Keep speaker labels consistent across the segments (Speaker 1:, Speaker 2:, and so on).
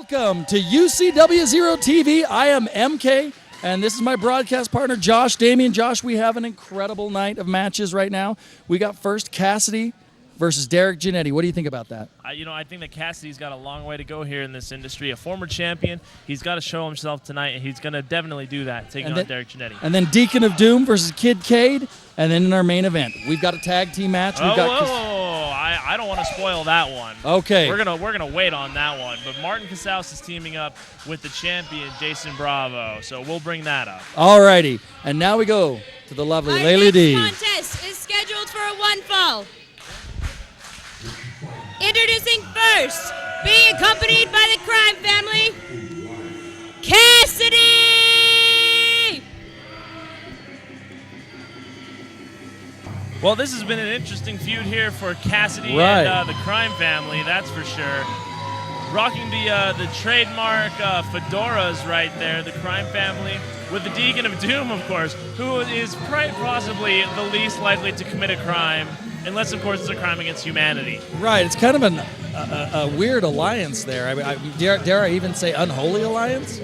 Speaker 1: Welcome to UCW-Zero TV. I am MK, and this is my broadcast partner, Josh Damien. Josh, we have an incredible night of matches right now. We got first Cassidy versus Derek Giannetti. What do you think about that?
Speaker 2: I think that Cassidy's got a long way to go here in this industry. A former champion, he's got to show himself tonight, and he's going to definitely do that, taking on Derek Giannetti.
Speaker 1: And then Deacon of Doom versus Kid Cade, and then in our main event, we've got a tag team match.
Speaker 2: I don't want to spoil that one.
Speaker 1: Okay.
Speaker 2: We're gonna wait on that one. But Martin Casaus is teaming up with the champion, Jason Bravo, so we'll bring that up.
Speaker 1: All righty. And now we go to the lovely Layla D.
Speaker 3: Our next contest is scheduled for a one fall. Introducing first, being accompanied by the Crime Family, Cassidy!
Speaker 2: Well, this has been an interesting feud here for Cassidy
Speaker 1: Right.
Speaker 2: and the Crime Family, that's for sure. Rocking the trademark fedoras right there, the Crime Family, with the Deacon of Doom, of course, who is quite possibly the least likely to commit a crime, unless, of course, it's a crime against humanity.
Speaker 1: Right. It's kind of a weird alliance there. Dare I even say unholy alliance?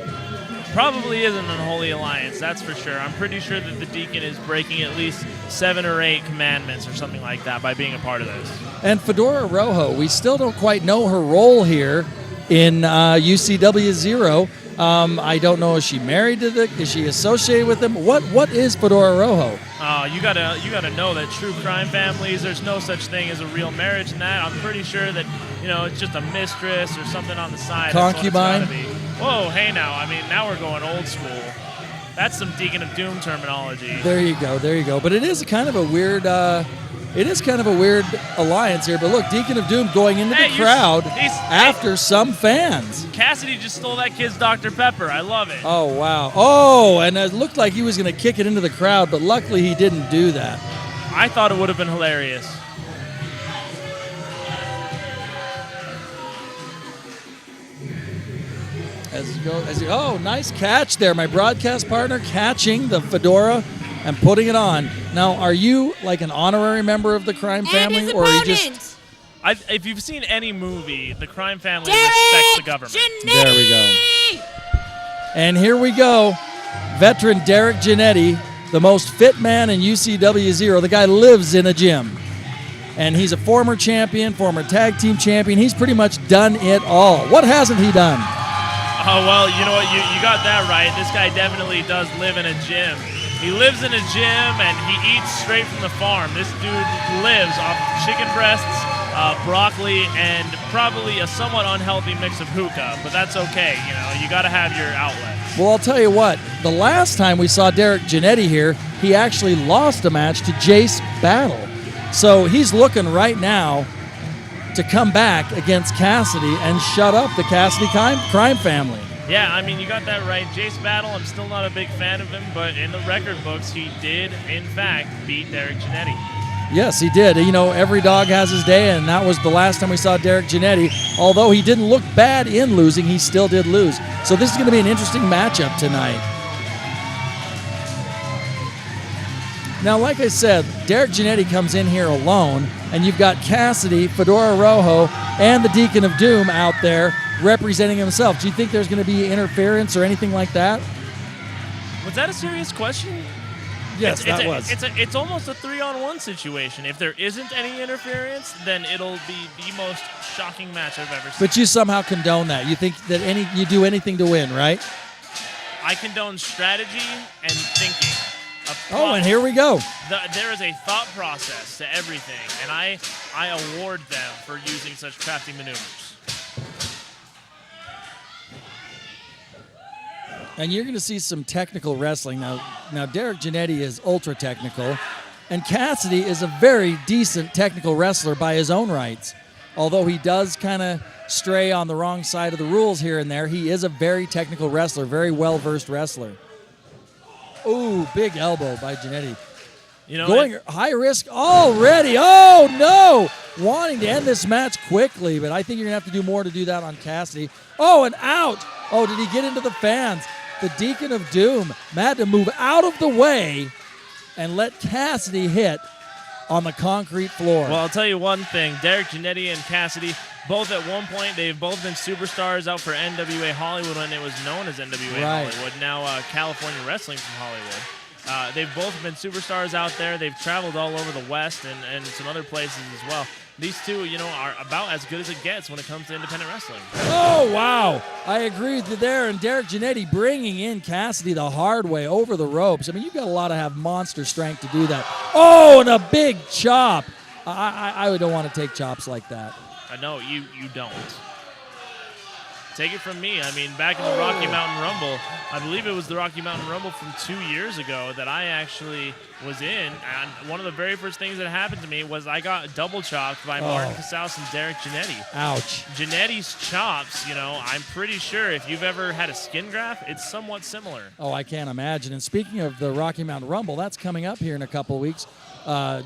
Speaker 2: Probably is an unholy alliance, that's for sure. I'm pretty sure that the Deacon is breaking at least 7 or 8 commandments or something like that by being a part of this.
Speaker 1: And Fedora Rojo, we still don't quite know her role here in UCW-Zero. I don't know, is she married to is she associated with them? What is Fedora Rojo?
Speaker 2: You gotta know that true crime families, there's no such thing as a real marriage in that. I'm pretty sure that, it's just a mistress or something on the side.
Speaker 1: Concubine?
Speaker 2: That's what it's gotta be. Whoa, hey now, now we're going old school. That's some Deacon of Doom terminology.
Speaker 1: There you go. But it is kind of a weird alliance here. But look, Deacon of Doom going into the crowd after some fans.
Speaker 2: Cassidy just stole that kid's Dr. Pepper. I love it.
Speaker 1: Oh, wow. Oh, and it looked like he was going to kick it into the crowd, but luckily he didn't do that.
Speaker 2: I thought it would have been hilarious.
Speaker 1: Oh, nice catch there. My broadcast partner catching the fedora and putting it on. Now, are you like an honorary member of the Crime Family, or are you just?
Speaker 2: If you've seen any movie, the Crime Family respects the government.
Speaker 3: Giannetti!
Speaker 1: There we go. And here we go. Veteran Derek Giannetti, the most fit man in UCW-Zero. The guy lives in a gym. And he's a former champion, former tag team champion. He's pretty much done it all. What hasn't he done?
Speaker 2: Oh, well, you know what? You got that right. This guy definitely does live in a gym. He lives in a gym, and he eats straight from the farm. This dude lives off chicken breasts, broccoli, and probably a somewhat unhealthy mix of hookah. But that's okay. You got to have your outlets.
Speaker 1: Well, I'll tell you what. The last time we saw Derek Giannetti here, he actually lost a match to Jace Battle. So he's looking right now to come back against Cassidy and shut up the Cassidy Crime Family.
Speaker 2: Yeah, you got that right. Jace Battle, I'm still not a big fan of him, but in the record books, he did, in fact, beat Derek Giannetti.
Speaker 1: Yes, he did. Every dog has his day, and that was the last time we saw Derek Giannetti. Although he didn't look bad in losing, he still did lose. So this is going to be an interesting matchup tonight. Now, like I said, Derek Giannetti comes in here alone, and you've got Cassidy, Fedora Rojo, and the Deacon of Doom out there representing himself. Do you think there's going to be interference or anything like that?
Speaker 2: Was that a serious question?
Speaker 1: Yes, that was.
Speaker 2: It's almost a 3-on-1 situation. If there isn't any interference, then it'll be the most shocking match I've ever seen.
Speaker 1: But you somehow condone that. You think that you do anything to win, right?
Speaker 2: I condone strategy and thinking.
Speaker 1: Oh, and here we go.
Speaker 2: There is a thought process to everything, and I award them for using such crafty maneuvers.
Speaker 1: And you're going to see some technical wrestling. Now Derek Giannetti is ultra technical, and Cassidy is a very decent technical wrestler by his own rights. Although he does kind of stray on the wrong side of the rules here and there, he is a very technical wrestler, very well-versed wrestler. Ooh, big elbow by Giannetti. Going high risk already. Oh, no. Wanting to end this match quickly, but I think you're going to have to do more to do that on Cassidy. Oh, and out. Oh, did he get into the fans? The Deacon of Doom had to move out of the way and let Cassidy hit on the concrete floor.
Speaker 2: Well, I'll tell you one thing. Derek Giannetti and Cassidy, both at one point, they've both been superstars out for NWA Hollywood when it was known as NWA
Speaker 1: Right.
Speaker 2: Hollywood, now California Wrestling from Hollywood. They've both been superstars out there. They've traveled all over the West and some other places as well. These two, are about as good as it gets when it comes to independent wrestling.
Speaker 1: Oh, wow. I agree with you there. And Derek Giannetti bringing in Cassidy the hard way over the ropes. I mean, you've got to have monster strength to do that. Oh, and a big chop. I don't want to take chops like that.
Speaker 2: I know, you don't. Take it from me. I mean, back in the Rocky Mountain Rumble, I believe it was the Rocky Mountain Rumble from 2 years ago that I actually was in, and one of the very first things that happened to me was I got double chopped by Martin Casals and Derek Giannetti.
Speaker 1: Ouch.
Speaker 2: Giannetti's chops, I'm pretty sure if you've ever had a skin graft, it's somewhat similar.
Speaker 1: Oh, I can't imagine. And speaking of the Rocky Mountain Rumble, that's coming up here in a couple of weeks.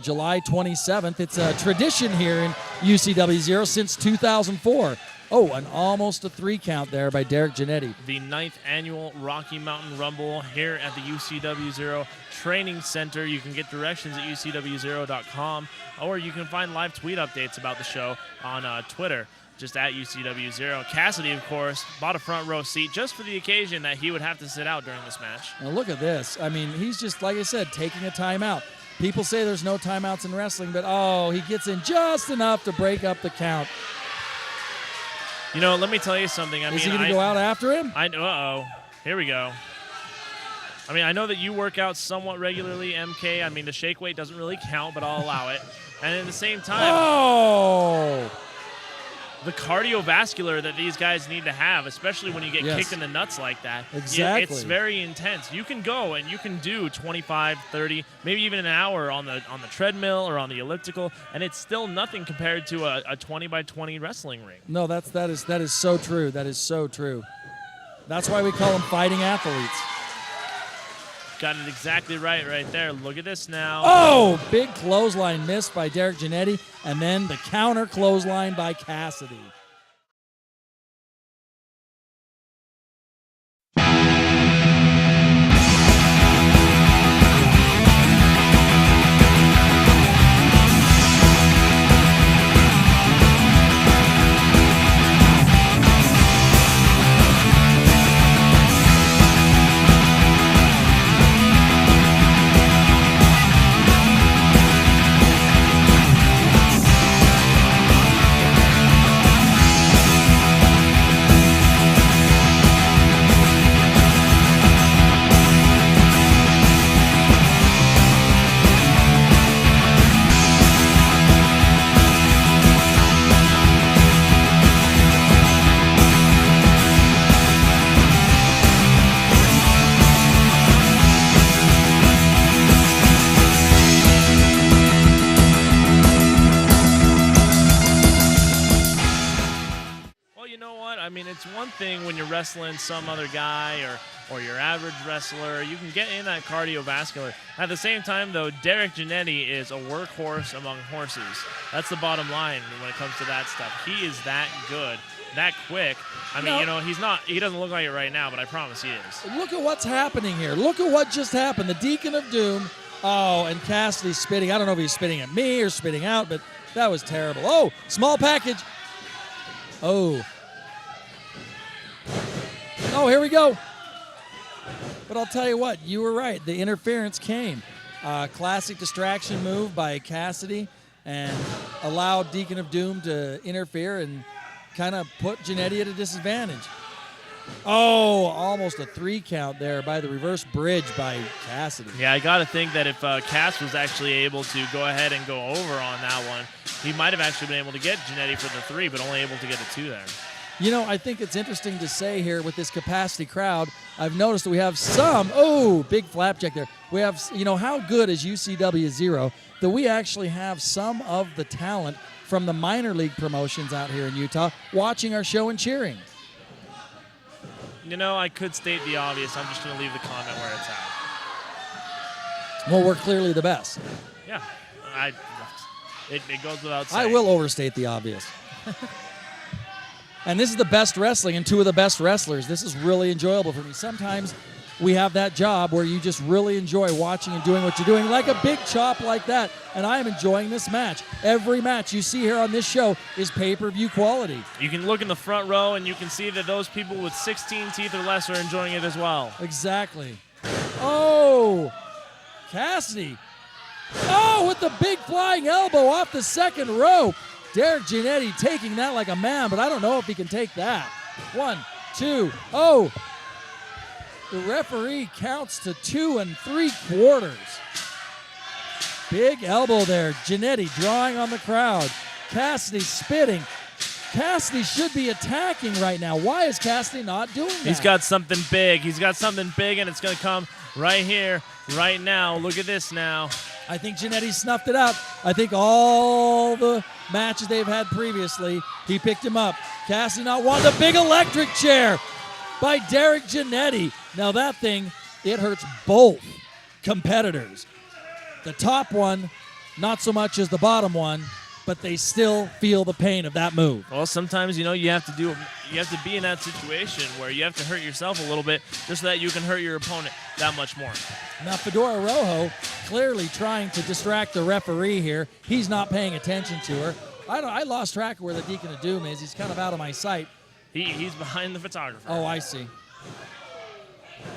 Speaker 1: July 27th. It's a tradition here in UCW-Zero since 2004. Oh, and almost a 3 count there by Derek Giannetti.
Speaker 2: The 9th annual Rocky Mountain Rumble here at the UCW-Zero Training Center. You can get directions at UCW-Zero.com, or you can find live tweet updates about the show on Twitter, just at UCW-Zero. Cassidy, of course, bought a front row seat just for the occasion that he would have to sit out during this match.
Speaker 1: Now look at this. I mean, he's just, like I said, taking a timeout. People say there's no timeouts in wrestling, but he gets in just enough to break up the count.
Speaker 2: Let me tell you something.
Speaker 1: Is he going to go out after him?
Speaker 2: Here we go. I mean, I know that you work out somewhat regularly, MK. I mean, the shake weight doesn't really count, but I'll allow it. And at the same time, the cardiovascular that these guys need to have, especially when you get kicked in the nuts like that.
Speaker 1: Exactly.
Speaker 2: It's very intense. You can go and you can do 25, 30, maybe even an hour on the treadmill or on the elliptical, and it's still nothing compared to a 20 by 20 wrestling ring.
Speaker 1: No, that is so true. That is so true. That's why we call them fighting athletes.
Speaker 2: Got it exactly right there. Look at this now.
Speaker 1: Oh, big clothesline missed by Derek Giannetti, and then the counter clothesline by Cassidy.
Speaker 2: I mean, it's one thing when you're wrestling some other guy or your average wrestler. You can get in that cardiovascular. At the same time, though, Derek Giannetti is a workhorse among horses. That's the bottom line when it comes to that stuff. He is that good, that quick. I mean, he doesn't look like it right now, but I promise he is.
Speaker 1: Look at what's happening here. Look at what just happened. The Deacon of Doom. Oh, and Cassidy's spitting. I don't know if he's spitting at me or spitting out, but that was terrible. Oh, small package. Oh, here we go. But I'll tell you what, you were right. The interference came. Classic distraction move by Cassidy and allowed Deacon of Doom to interfere and kind of put Giannetti at a disadvantage. Oh, almost a 3 count there by the reverse bridge by Cassidy.
Speaker 2: Yeah, I got to think that if Cass was actually able to go ahead and go over on that one, he might have actually been able to get Giannetti for the 3, but only able to get a 2 there.
Speaker 1: I think it's interesting to say here with this capacity crowd, I've noticed that we have some, big flapjack there. We have, how good is UCW-Zero that we actually have some of the talent from the minor league promotions out here in Utah watching our show and cheering.
Speaker 2: I could state the obvious. I'm just going to leave the comment where it's at.
Speaker 1: Well, we're clearly the best.
Speaker 2: Yeah. It goes without saying.
Speaker 1: I will overstate the obvious. And this is the best wrestling and 2 of the best wrestlers. This is really enjoyable for me. Sometimes we have that job where you just really enjoy watching and doing what you're doing, like a big chop like that. And I am enjoying this match. Every match you see here on this show is pay-per-view quality.
Speaker 2: You can look in the front row and you can see that those people with 16 teeth or less are enjoying it as well.
Speaker 1: Exactly. Oh, Cassidy. Oh, with the big flying elbow off the second rope. Derek Giannetti taking that like a man, but I don't know if he can take that. 1, 2, oh. The referee counts to 2 3/4. Big elbow there. Giannetti drawing on the crowd. Cassidy spitting. Cassidy should be attacking right now. Why is Cassidy not doing that?
Speaker 2: He's got something big. He's got something big, and it's going to come right here, right now. Look at this now.
Speaker 1: I think Giannetti snuffed it out. I think all the matches they've had previously, he picked him up. Cassidy not wanting the big electric chair by Derek Giannetti. Now that thing, it hurts both competitors. The top one, not so much as the bottom one, but they still feel the pain of that move.
Speaker 2: Well, sometimes, you have to be in that situation where you have to hurt yourself a little bit just so that you can hurt your opponent that much more.
Speaker 1: Now Fedora Rojo clearly trying to distract the referee here. He's not paying attention to her. I lost track of where the Deacon of Doom is. He's kind of out of my sight.
Speaker 2: He's behind the photographer.
Speaker 1: Oh, I see.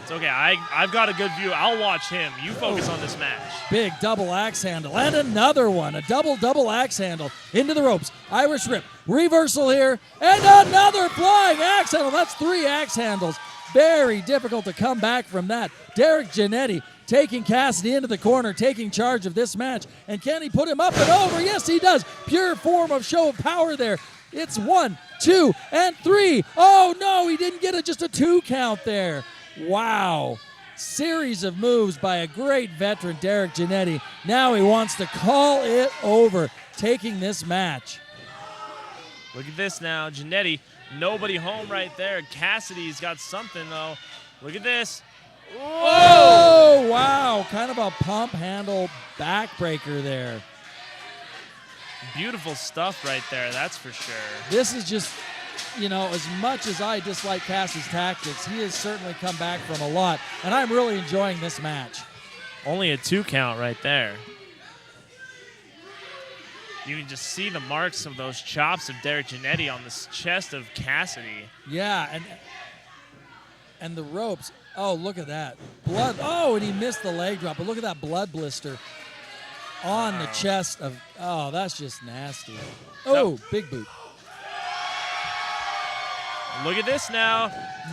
Speaker 2: It's okay. I've got a good view. I'll watch him. You focus on this match.
Speaker 1: Big double axe handle. And another one. A double axe handle. Into the ropes. Irish Rip. Reversal here. And another flying axe handle. That's 3 axe handles. Very difficult to come back from that. Derek Giannetti taking Cassidy into the corner, taking charge of this match. And can he put him up and over? Yes, he does. Pure form of show of power there. It's 1, 2, and 3. Oh, no, he didn't get just a 2 count there. Wow. Series of moves by a great veteran, Derek Giannetti. Now he wants to call it over, taking this match.
Speaker 2: Look at this now. Giannetti, nobody home right there. Cassidy's got something, though. Look at this.
Speaker 1: Oh, wow. Kind of a pump handle backbreaker there.
Speaker 2: Beautiful stuff right there, that's for sure.
Speaker 1: This is just, as much as I dislike Cassidy's tactics, he has certainly come back from a lot, and I'm really enjoying this match.
Speaker 2: Only a 2 count right there. You can just see the marks of those chops of Derek Giannetti on the chest of Cassidy.
Speaker 1: Yeah, and the ropes. Oh, look at that. Blood. Oh, and he missed the leg drop, but look at that blood blister on the chest of, oh, that's just nasty. Oh, big boot.
Speaker 2: Look at this now.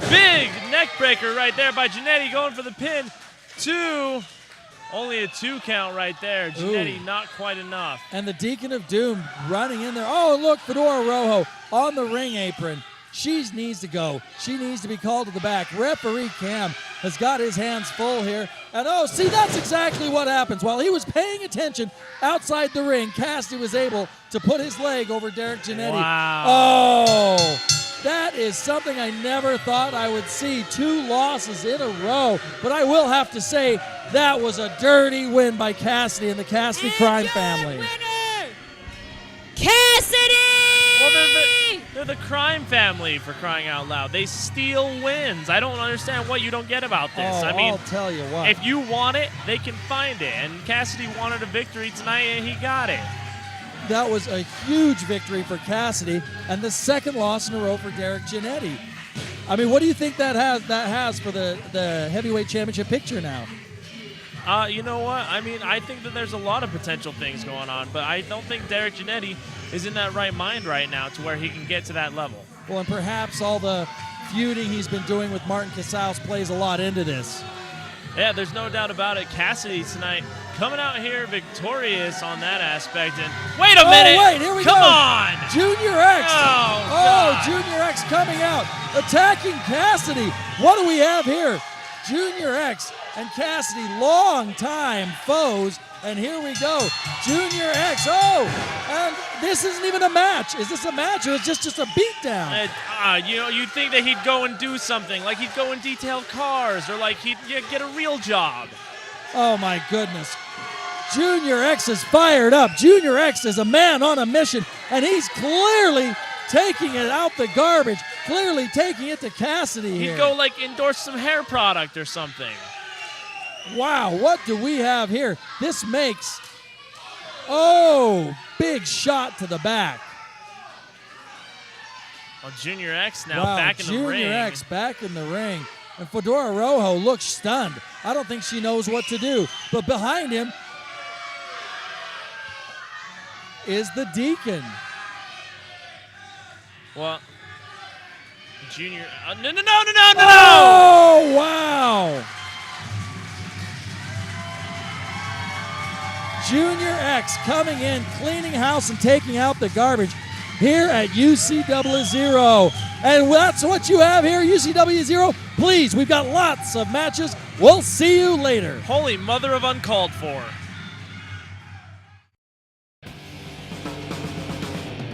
Speaker 2: Big neck breaker right there by Giannetti going for the pin. 2. Only a 2 count right there. Giannetti not quite enough.
Speaker 1: And the Deacon of Doom running in there. Oh, look, Fedora Rojo on the ring apron. She needs to go. She needs to be called to the back. Referee Cam has got his hands full here. And oh, see, that's exactly what happens. While he was paying attention outside the ring, Cassidy was able to put his leg over Derek Giannetti.
Speaker 2: Wow.
Speaker 1: Oh, that is something I never thought I would see. 2 losses in a row. But I will have to say that was a dirty win by Cassidy and the Cassidy crime family.
Speaker 3: Winner, Cassidy!
Speaker 2: Well, they're the crime family, for crying out loud. They steal wins. I don't understand what you don't get about this.
Speaker 1: Oh, I'll tell you what.
Speaker 2: If you want it, they can find it. And Cassidy wanted a victory tonight, and he got it.
Speaker 1: That was a huge victory for Cassidy, and the second loss in a row for Derek Giannetti. I mean, what do you think that has for the heavyweight championship picture now?
Speaker 2: You know what? I mean, I think that there's a lot of potential things going on, but I don't think Derek Giannetti is in that right mind right now to where he can get to that level.
Speaker 1: Well, and perhaps all the feuding he's been doing with Martin Casals plays a lot into this.
Speaker 2: Yeah, there's no doubt about it. Cassidy tonight coming out here victorious on that aspect. And wait a minute!
Speaker 1: Oh, wait, here we go.
Speaker 2: Come on!
Speaker 1: Junior X!
Speaker 2: Oh,
Speaker 1: Junior X coming out, attacking Cassidy. What do we have here? Junior X and Cassidy, long-time foes. And here we go. Junior X. Oh, and this isn't even a match. Is this a match or is this just a beatdown?
Speaker 2: You'd think that he'd go and do something, like he'd go and detail cars, or like he'd get a real job.
Speaker 1: Oh my goodness. Junior X is fired up. Junior X is a man on a mission, and he's clearly taking it out the garbage. clearly taking it to Cassidy here.
Speaker 2: He'd go like endorse some hair product or something.
Speaker 1: Wow, what do we have here? This makes, big shot to the back.
Speaker 2: Well, Junior X now back in the ring.
Speaker 1: Junior X back in the ring. And Fedora Rojo looks stunned. I don't think she knows what to do. But behind him is the Deacon.
Speaker 2: Well, Junior. No!
Speaker 1: Oh, wow. Junior X coming in, cleaning house and taking out the garbage here at UCW-Zero. And that's what you have here, UCW-Zero. Please, we've got lots of matches. We'll see you later.
Speaker 2: Holy mother of uncalled for.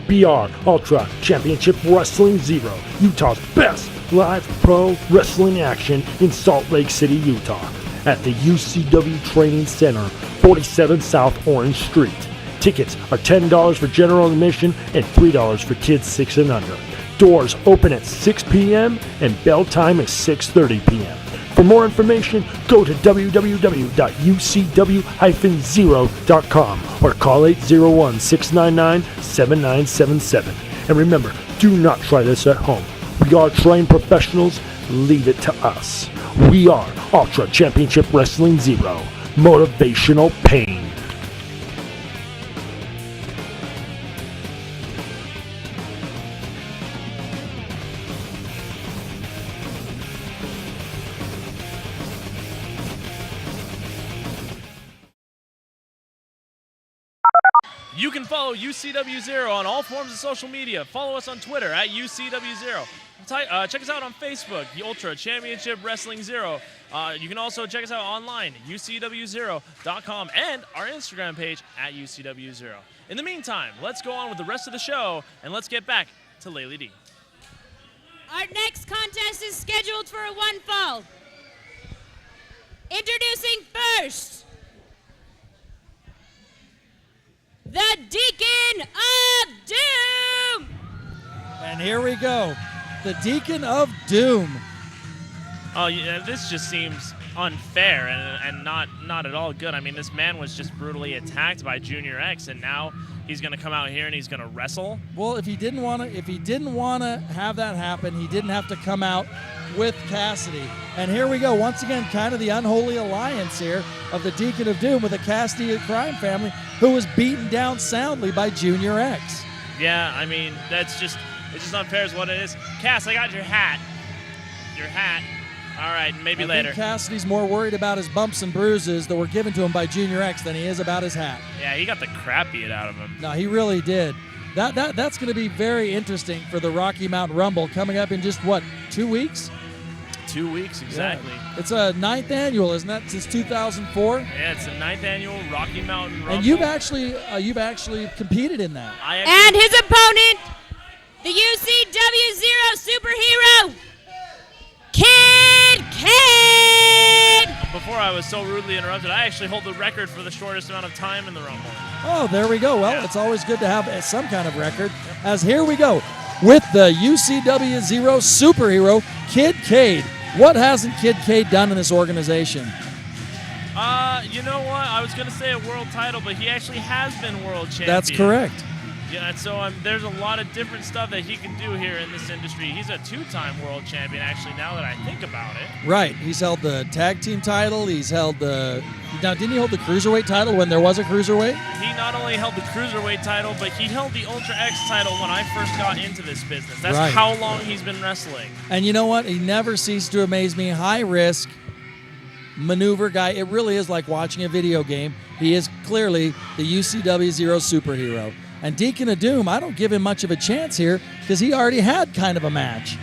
Speaker 4: BR Ultra Championship Wrestling Zero, Utah's best live pro wrestling action in Salt Lake City, Utah, at the UCW Training Center, 47 South Orange Street. Tickets are $10 for general admission and $3 for kids 6 and under. Doors open at 6 p.m. and bell time is 6:30 p.m. For more information, go to www.ucw-zero.com or call 801-699-7977. And remember, do not try this at home. We are trained professionals. Leave it to us. We are Ultra Championship Wrestling Zero. Motivational pain.
Speaker 2: You can follow UCW-Zero on all forms of social media. Follow us on Twitter at UCW-Zero. Check us out on Facebook, the Ultra Championship Wrestling Zero. You can also check us out online, UCW-Zero.com, and our Instagram page at UCW-Zero. In the meantime, let's go on with the rest of the show, and let's get back to Laylee D.
Speaker 3: Our next contest is scheduled for one fall. Introducing first, the Deacon of Doom!
Speaker 1: And here we go, the Deacon of Doom.
Speaker 2: Oh, yeah, this just seems unfair and not at all good. I mean, this man was just brutally attacked by Junior X, and now he's going to come out here and he's going to wrestle.
Speaker 1: Well, if he didn't want to have that happen, he didn't have to come out with Cassidy. And here we go, once again, kind of the unholy alliance here of the Deacon of Doom with the Cassidy crime family, who was beaten down soundly by Junior X.
Speaker 2: Yeah, I mean, it's just unfair is what it is. Cass, I got your hat. Your hat. All right, maybe later.
Speaker 1: I think Cassidy's more worried about his bumps and bruises that were given to him by Junior X than he is about his hat.
Speaker 2: Yeah, he got the crap beat out of him.
Speaker 1: No, he really did. That's going to be very interesting for the Rocky Mountain Rumble coming up in just, 2 weeks?
Speaker 2: 2 weeks, exactly.
Speaker 1: Yeah. It's a 9th annual, isn't that, since 2004?
Speaker 2: Yeah, it's the 9th annual Rocky Mountain Rumble.
Speaker 1: And you've actually competed in that.
Speaker 3: And his opponent, the UCW-Zero superhero, Kid Cade!
Speaker 2: Before I was so rudely interrupted, I actually hold the record for the shortest amount of time in the Rumble.
Speaker 1: Oh, there we go. Well, It's always good to have some kind of record. As here we go with the UCW-Zero superhero, Kid Cade. What hasn't Kid Cade done in this organization?
Speaker 2: You know what? I was going to say a world title, but he actually has been world champion.
Speaker 1: That's correct.
Speaker 2: Yeah, so there's a lot of different stuff that he can do here in this industry. He's a 2-time world champion, actually, now that I think about it.
Speaker 1: Right. He's held the tag team title. He's held the... Now, didn't he hold the cruiserweight title when there was a cruiserweight?
Speaker 2: He not only held the cruiserweight title, but he held the Ultra X title when I first got into this business. That's
Speaker 1: right.
Speaker 2: How long he's been wrestling.
Speaker 1: And you know what? He never ceased to amaze me. High risk maneuver guy. It really is like watching a video game. He is clearly the UCW-Zero superhero. And Deacon of Doom, I don't give him much of a chance here because he already had kind of a match.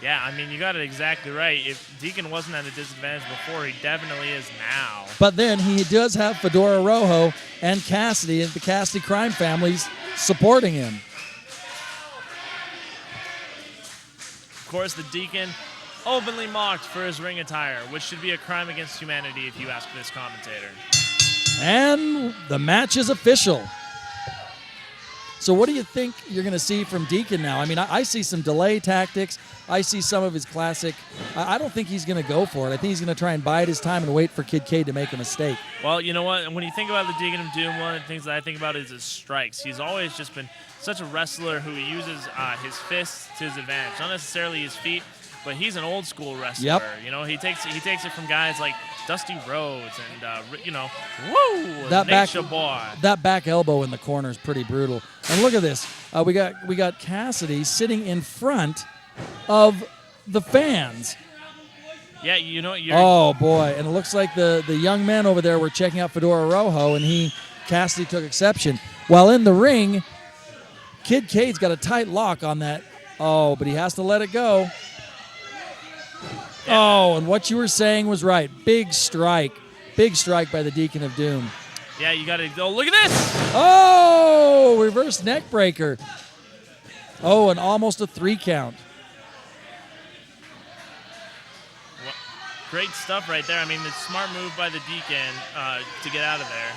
Speaker 2: Yeah, I mean, you got it exactly right. If Deacon wasn't at a disadvantage before, he definitely is now.
Speaker 1: But then he does have Fedora Rojo and Cassidy and the Cassidy crime families supporting him.
Speaker 2: Of course, the Deacon openly mocked for his ring attire, which should be a crime against humanity if you ask this commentator.
Speaker 1: And the match is official. So what do you think you're going to see from Deacon now? I mean, I see some delay tactics. I see some of his classic. I don't think he's going to go for it. I think he's going to try and bide his time and wait for Kid Cade to make a mistake.
Speaker 2: Well, you know what? When you think about the Deacon of Doom, one of the things that I think about is his strikes. He's always just been such a wrestler who uses his fists to his advantage, not necessarily his feet, but he's an old school wrestler.
Speaker 1: Yep.
Speaker 2: You know, he takes it from guys like Dusty Rhodes and woo,
Speaker 1: That
Speaker 2: Nature Boy.
Speaker 1: That back elbow in the corner is pretty brutal. And look at this. We got Cassidy sitting in front of the fans.
Speaker 2: Yeah, you know.
Speaker 1: Oh boy! And it looks like the young men over there were checking out Fedora Rojo, and Cassidy took exception. While in the ring, Kid Cade's got a tight lock on that. Oh, but he has to let it go. Oh, and what you were saying was right. Big strike by the Deacon of Doom.
Speaker 2: Yeah, you got to go. Look at this!
Speaker 1: Oh, reverse neck breaker. Oh, and almost a 3 count.
Speaker 2: Great stuff right there. I mean, it's a smart move by the Deacon to get out of there.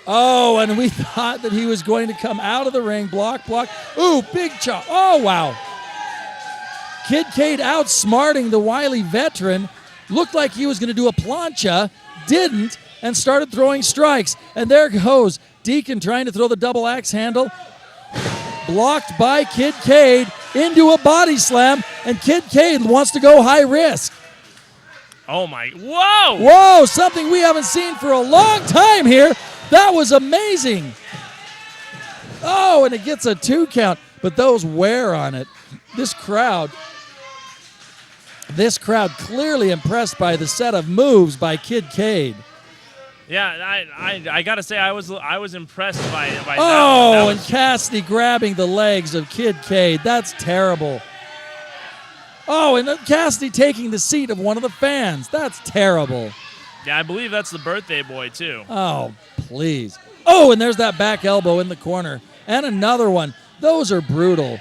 Speaker 1: Oh, and we thought that he was going to come out of the ring. Block. Ooh, big chop. Oh, wow. Kid Cade outsmarting the wily veteran. Looked like he was going to do a plancha. Didn't, and started throwing strikes. And there goes Deacon trying to throw the double axe handle. Blocked by Kid Cade into a body slam, and Kid Cade wants to go high risk.
Speaker 2: Oh, my. Whoa!
Speaker 1: Whoa, something we haven't seen for a long time here. That was amazing. Oh, and it gets a 2 count, but those wear on it. This crowd clearly impressed by the set of moves by Kid Cade.
Speaker 2: Yeah, I gotta say I was impressed by that.
Speaker 1: Oh, and Cassidy grabbing the legs of Kid Cade. That's terrible. Oh, and Cassidy taking the seat of one of the fans. That's terrible.
Speaker 2: Yeah, I believe that's the birthday boy too.
Speaker 1: Oh, please. Oh, and there's that back elbow in the corner. And another one. Those are brutal.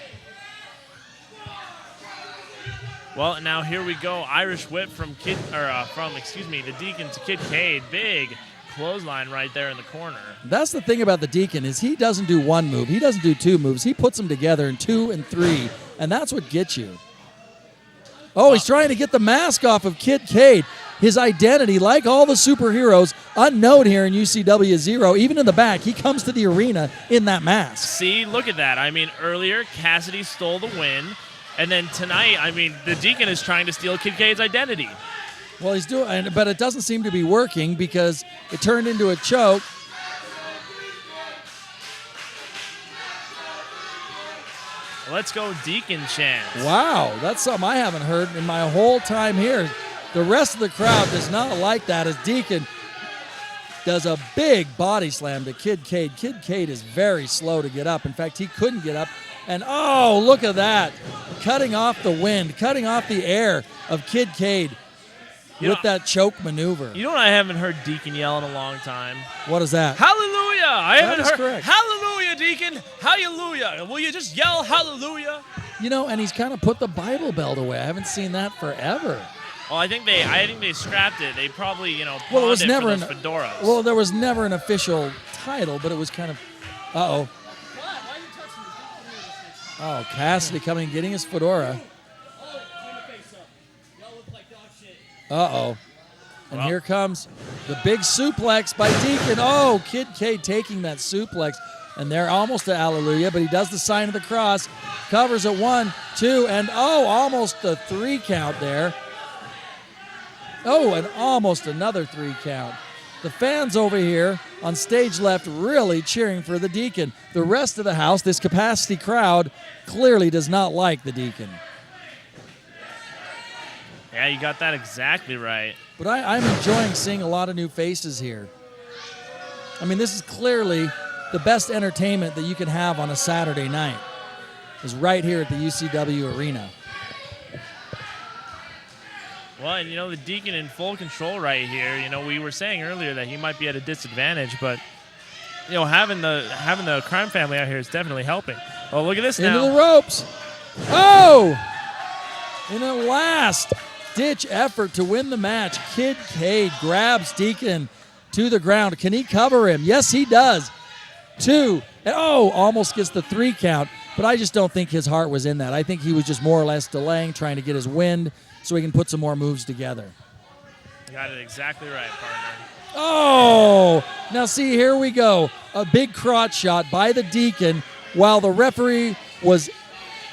Speaker 2: Well, now here we go. Irish whip from the Deacon to Kid Cade. Big clothesline right there in the corner.
Speaker 1: That's the thing about the Deacon is he doesn't do one move. He doesn't do 2 moves. He puts them together in 2 and 3, and that's what gets you. Oh, he's trying to get the mask off of Kid Cade. His identity, like all the superheroes, unknown here in UCW-Zero. Even in the back, he comes to the arena in that mask.
Speaker 2: See, look at that. I mean, earlier, Cassidy stole the win. And then tonight, I mean, the Deacon is trying to steal Kid Cade's identity.
Speaker 1: Well, he's doing, but it doesn't seem to be working because it turned into a choke.
Speaker 2: Let's go Deacon chant.
Speaker 1: Wow, that's something I haven't heard in my whole time here. The rest of the crowd does not like that as Deacon does a big body slam to Kid Cade. Kid Cade is very slow to get up. In fact, he couldn't get up. And oh, look at that. Cutting off the wind, cutting off the air of Kid Cade with that choke maneuver.
Speaker 2: You know what I haven't heard Deacon yell in a long time?
Speaker 1: What is that?
Speaker 2: Hallelujah! I haven't heard.
Speaker 1: Correct.
Speaker 2: Hallelujah, Deacon! Hallelujah! Will you just yell hallelujah?
Speaker 1: You know, and he's kind of put the Bible belt away. I haven't seen that forever.
Speaker 2: Well, I think they scrapped it. They probably, pawned
Speaker 1: well, it was
Speaker 2: it
Speaker 1: never
Speaker 2: for those fedoras.
Speaker 1: Well, there was never an official title, but it was kind of, uh-oh. Oh, Cassidy coming and getting his fedora. Uh-oh. And here comes the big suplex by Deacon. Oh, Kid Cade taking that suplex. And they're almost to hallelujah, but he does the sign of the cross. Covers it 1, 2, and almost a 3 count there. Oh, and almost another 3 count. The fans over here on stage left really cheering for the Deacon. The rest of the house, this capacity crowd, clearly does not like the Deacon.
Speaker 2: Yeah, you got that exactly right.
Speaker 1: But I'm enjoying seeing a lot of new faces here. I mean, this is clearly the best entertainment that you can have on a Saturday night, is right here at the UCW Arena.
Speaker 2: Well, and the Deacon in full control right here. We were saying earlier that he might be at a disadvantage, but having the crime family out here is definitely helping. Oh, look at this now.
Speaker 1: Into the ropes. Oh! In a last-ditch effort to win the match, Kid Cade grabs Deacon to the ground. Can he cover him? Yes, he does. 2, and almost gets the 3 count. But I just don't think his heart was in that. I think he was just more or less delaying, trying to get his wind so he can put some more moves together.
Speaker 2: You got it exactly right, partner.
Speaker 1: Oh, now see, here we go. A big crotch shot by the Deacon while the referee was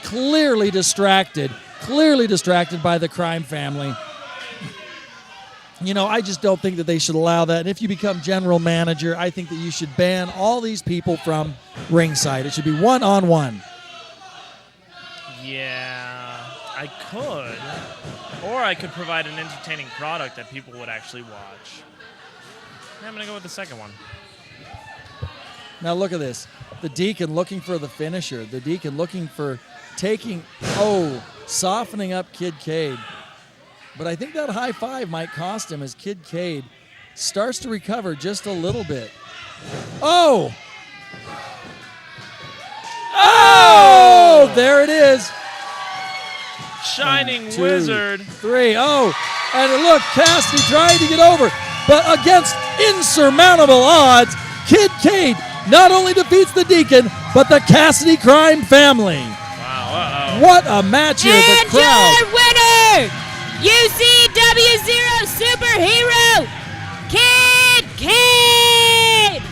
Speaker 1: clearly distracted by the Crime family. You know, I just don't think that they should allow that. And if you become general manager, I think that you should ban all these people from ringside. It should be one-on-one.
Speaker 2: Yeah, I could. Or I could provide an entertaining product that people would actually watch. I'm going to go with the second one.
Speaker 1: Now look at this. The Deacon looking for the finisher. The Deacon looking for softening up Kid Cade. But I think that high five might cost him as Kid Cade starts to recover just a little bit. Oh! There it is.
Speaker 2: Shining
Speaker 1: 1, 2,
Speaker 2: Wizard.
Speaker 1: 3. And look, Cassidy trying to get over. But against insurmountable odds, Kid Cade not only defeats the Deacon, but the Cassidy Crime family.
Speaker 2: Wow,
Speaker 1: What a match here.
Speaker 3: And
Speaker 1: the crowd.
Speaker 3: your winner, UCW-Zero superhero, Kid Cade.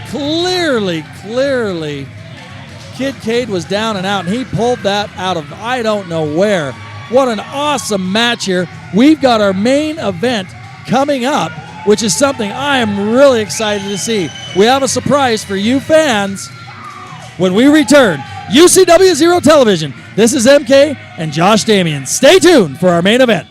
Speaker 1: Clearly, Kid Cade was down and out, and he pulled that out of I don't know where. What an awesome match here. We've got our main event coming up, which is something I am really excited to see. We have a surprise for you fans when we return. UCW-Zero Television. This is MK and Josh Damian. Stay tuned for our main event.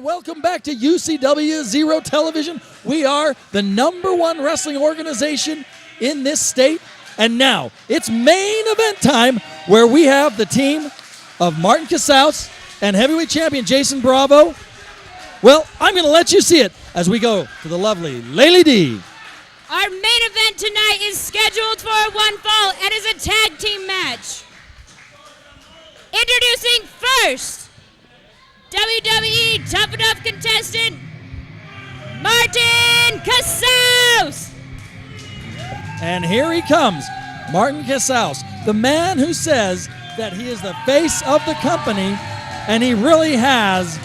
Speaker 1: Welcome back to UCW-Zero Television. We are the #1 wrestling organization in this state. And now it's main event time, where we have the team of Martin Casaus and heavyweight champion Jason Bravo. Well, I'm going to let you see it as we go to the lovely Laylee D.
Speaker 3: Our main event tonight is scheduled for one fall and is a tag team match. Introducing first, WWE Tough Enough contestant, Martin Casaus.
Speaker 1: And here he comes, Martin Casaus, the man who says that he is the face of the company, and he really has.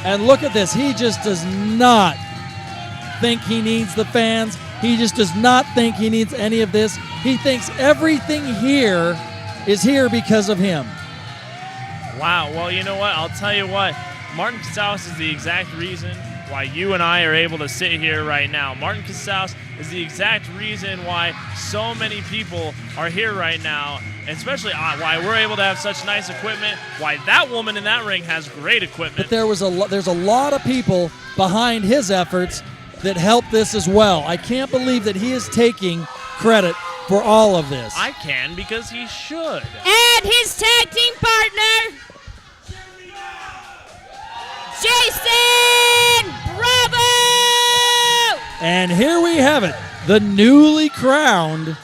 Speaker 1: And look at this, he just does not think he needs the fans. He just does not think he needs any of this. He thinks everything here is here because of him.
Speaker 2: Wow, well, you know what? I'll tell you what. Martin Casaus is the exact reason why you and I are able to sit here right now. Martin Casaus is the exact reason why so many people are here right now, and especially why we're able to have such nice equipment, why that woman in that ring has great equipment.
Speaker 1: But there's a lot of people behind his efforts that helped this as well. I can't believe that he is taking credit for all of this.
Speaker 2: I can, because he should.
Speaker 3: And his tag team partner, Jason Bravo!
Speaker 1: And here we have it, the newly crowned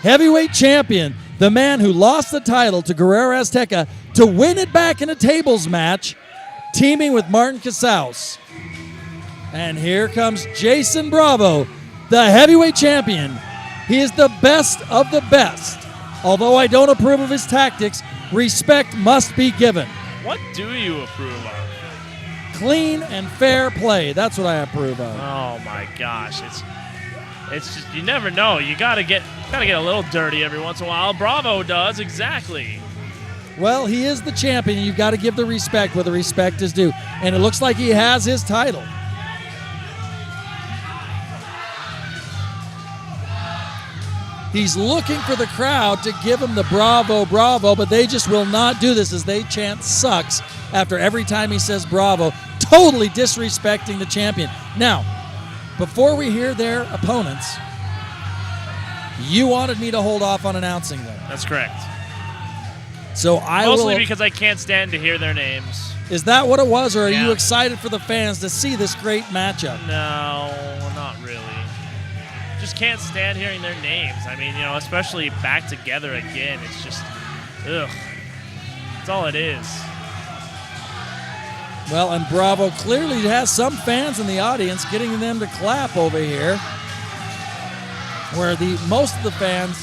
Speaker 1: heavyweight champion, the man who lost the title to Guerrero Azteca to win it back in a tables match, teaming with Martin Casaus. And here comes Jason Bravo, the heavyweight champion. He is the best of the best. Although I don't approve of his tactics, respect must be given.
Speaker 2: What do you approve of?
Speaker 1: Clean and fair play. That's what I approve of.
Speaker 2: Oh my gosh, It's just, you never know. You gotta get a little dirty every once in a while. Bravo does, exactly.
Speaker 1: Well, he is the champion, and you've got to give the respect where the respect is due. And it looks like he has his title. He's looking for the crowd to give him the bravo, bravo, but they just will not do this as they chant sucks after every time he says bravo, totally disrespecting the champion. Now, before we hear their opponents, you wanted me to hold off on announcing them.
Speaker 2: That's correct.
Speaker 1: So I
Speaker 2: Mostly
Speaker 1: will,
Speaker 2: because I can't stand to hear their names.
Speaker 1: Is that what it was, or are
Speaker 2: Yeah.
Speaker 1: you excited for the fans to see this great matchup?
Speaker 2: No, not really. Just can't stand hearing their names. I mean, especially back together again. It's just, ugh. That's all it is.
Speaker 1: Well, and Bravo clearly has some fans in the audience, getting them to clap over here, where most of the fans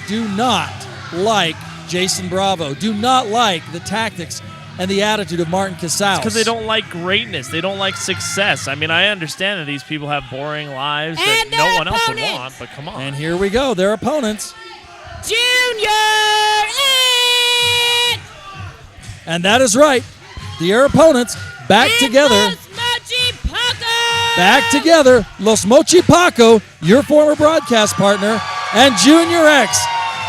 Speaker 1: do not like Jason Bravo, do not like the tactics and the attitude of Martin Casals.
Speaker 2: Because they don't like greatness. They don't like success. I mean, I understand that these people have boring lives that
Speaker 3: And
Speaker 2: no
Speaker 3: their
Speaker 2: one else would
Speaker 3: opponents.
Speaker 2: want, but come on.
Speaker 1: And here we go, their opponents.
Speaker 3: Junior X!
Speaker 1: And that is right. Their opponents back
Speaker 3: And
Speaker 1: together.
Speaker 3: Los Mochi Paco!
Speaker 1: Back together, Los Mochi Paco, your former broadcast partner, and Junior X.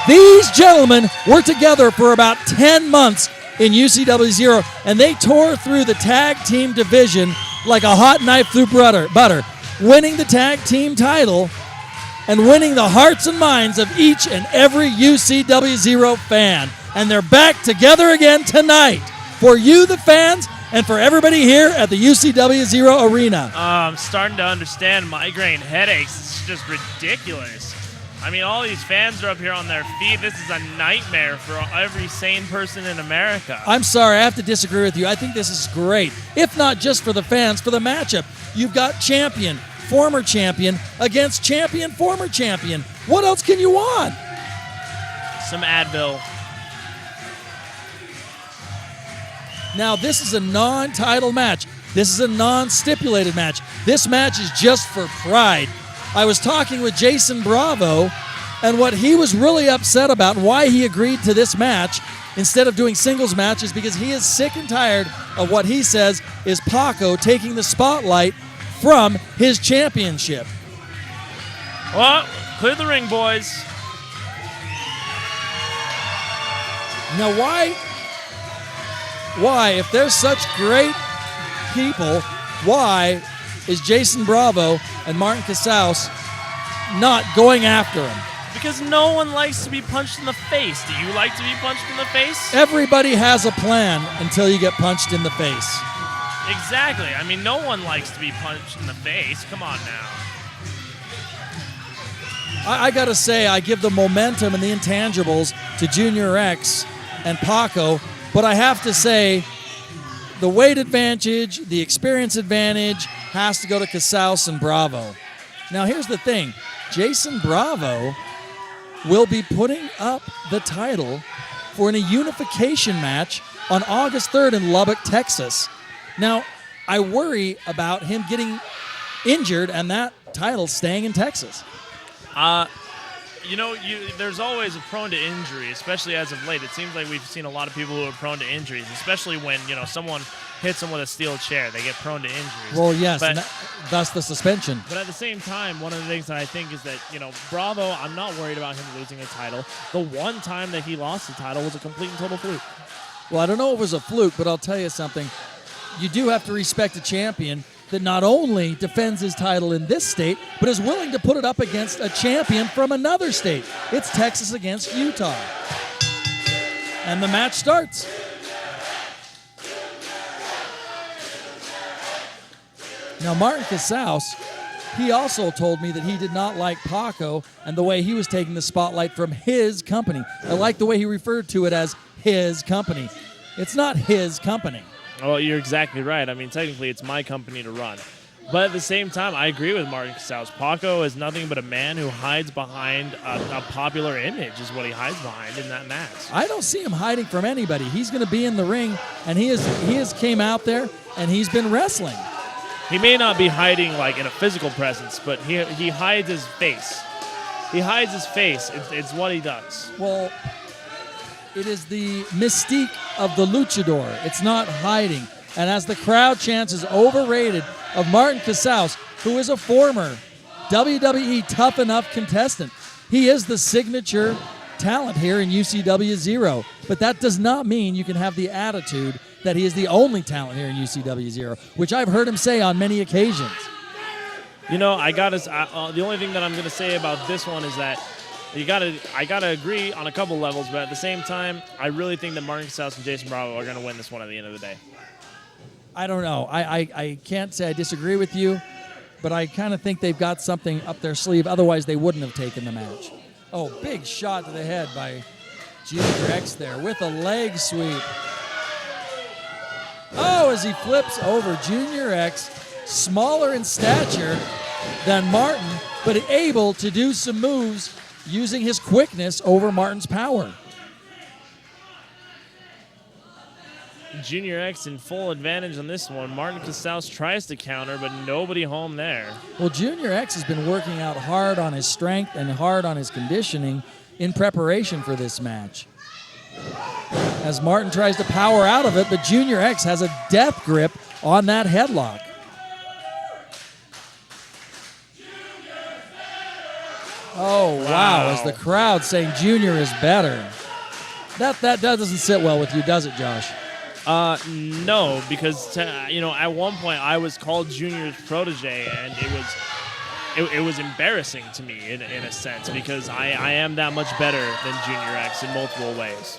Speaker 1: These gentlemen were together for about 10 months in UCW-Zero, and they tore through the tag team division like a hot knife through butter, winning the tag team title and winning the hearts and minds of each and every UCW-Zero fan. And they're back together again tonight for you, the fans, and for everybody here at the UCW-Zero Arena.
Speaker 2: I'm starting to understand migraine headaches. It's just ridiculous. I mean, all these fans are up here on their feet. This is a nightmare for every sane person in America.
Speaker 1: I'm sorry, I have to disagree with you. I think this is great. If not just for the fans, for the matchup. You've got champion, former champion, against champion, former champion. What else can you want?
Speaker 2: Some Advil.
Speaker 1: Now, this is a non-title match. This is a non-stipulated match. This match is just for pride. I was talking with Jason Bravo, and what he was really upset about and why he agreed to this match instead of doing singles matches, because he is sick and tired of what he says is Paco taking the spotlight from his championship.
Speaker 2: Well, clear the ring, boys.
Speaker 1: Now, why, if they're such great people, why is Jason Bravo and Martin Casals not going after him?
Speaker 2: Because no one likes to be punched in the face. Do you like to be punched in the face?
Speaker 1: Everybody has a plan until you get punched in the face.
Speaker 2: Exactly. I mean, no one likes to be punched in the face. Come on now.
Speaker 1: I got to say, I give the momentum and the intangibles to Junior X and Paco, but I have to say the weight advantage, the experience advantage has to go to Casals and Bravo. Now, here's the thing. Jason Bravo will be putting up the title for a unification match on August 3rd in Lubbock, Texas. Now, I worry about him getting injured and that title staying in Texas.
Speaker 2: There's always a prone to injury, especially as of late. It seems like we've seen a lot of people who are prone to injuries, especially when, someone hits them with a steel chair. They get prone to injuries.
Speaker 1: Well, yes,
Speaker 2: But-
Speaker 1: and thus the suspension.
Speaker 2: But at the same time, one of the things that I think is that, Bravo, I'm not worried about him losing a title. The one time that he lost the title was a complete and total fluke.
Speaker 1: Well, I don't know if it was a fluke, but I'll tell you something. You do have to respect a champion that not only defends his title in this state, but is willing to put it up against a champion from another state. It's Texas against Utah. And the match starts. Now, Martin Casals, he also told me that he did not like Paco and the way he was taking the spotlight from his company. I like the way he referred to it as his company. It's not his company.
Speaker 2: Well, you're exactly right. I mean, technically, it's my company to run. But at the same time, I agree with Martin Casals. Paco is nothing but a man who hides behind a popular image is what he hides behind in that match.
Speaker 1: I don't see him hiding from anybody. He's going to be in the ring, and he has came out there, and he's been wrestling.
Speaker 2: He may not be hiding like in a physical presence, but he hides his face. He hides his face. It's what he does.
Speaker 1: Well, it is the mystique of the luchador. It's not hiding. And as the crowd chants is overrated of Martin Casals, who is a former WWE Tough Enough contestant, he is the signature talent here in UCW-Zero. But that does not mean you can have the attitude that he is the only talent here in UCW-Zero, which I've heard him say on many occasions.
Speaker 2: You know, the only thing that I'm going to say about this one is that I gotta agree on a couple levels, but at the same time, I really think that Martin Casals and Jason Bravo are going to win this one at the end of the day.
Speaker 1: I don't know. I can't say I disagree with you, but I kind of think they've got something up their sleeve. Otherwise, they wouldn't have taken the match. Oh, big shot to the head by Junior X there with a leg sweep. Oh, as he flips over Junior X, smaller in stature than Martin, but able to do some moves using his quickness over Martin's power.
Speaker 2: Junior X in full advantage on this one. Martin Casals tries to counter, but nobody home there.
Speaker 1: Well, Junior X has been working out hard on his strength and hard on his conditioning in preparation for this match. As Martin tries to power out of it, but Junior X has a death grip on that headlock. Oh, wow, as the crowd saying Junior is better. That doesn't sit well with you, does it, Josh?
Speaker 2: No, because at one point I was called Junior's protege, and it was embarrassing to me in a sense, because I am that much better than Junior X in multiple ways.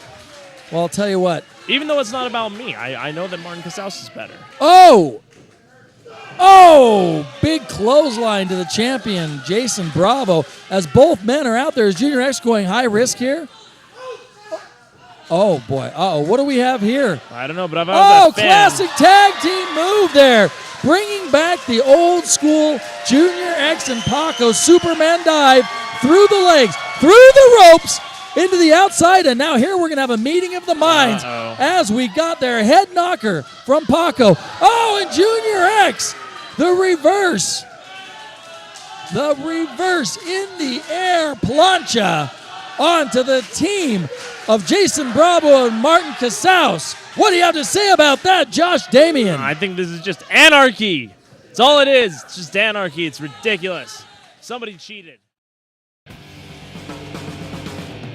Speaker 1: Well, I'll tell you what.
Speaker 2: Even though it's not about me, I know that Martin Casals is better.
Speaker 1: Oh! Oh! Big clothesline to the champion, Jason Bravo, as both men are out there. Is Junior X going high risk here? Oh, boy. Uh-oh. What do we have here?
Speaker 2: I don't know, but I've always
Speaker 1: classic tag team move there. Bringing back the old school Junior X and Paco Superman dive through the legs, through the ropes, into the outside. And now here we're going to have a meeting of the minds as we got their head knocker from Paco. Oh, and Junior X, the reverse. The reverse in the air plancha onto the team of Jason Bravo and Martin Casals. What do you have to say about that, Josh Damian?
Speaker 2: I think this is just anarchy. That's all it is. It's just anarchy. It's ridiculous. Somebody cheated.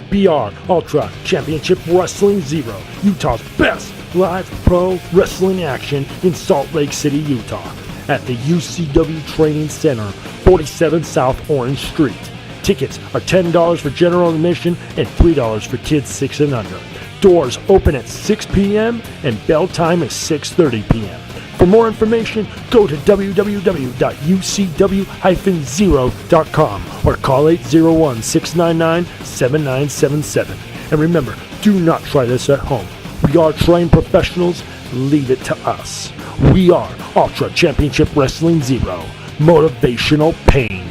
Speaker 4: BR Ultra Championship Wrestling Zero, Utah's best live pro wrestling action in Salt Lake City, Utah, at the UCW Training Center, 47 South Orange Street. Tickets are $10 for general admission and $3 for kids 6 and under. Doors open at 6 p.m. and bell time is 6:30 p.m. For more information, go to www.ucw-zero.com or call 801-699-7977. And remember, do not try this at home. We are trained professionals. Leave it to us. We are Ultra Championship Wrestling Zero. Motivational pain.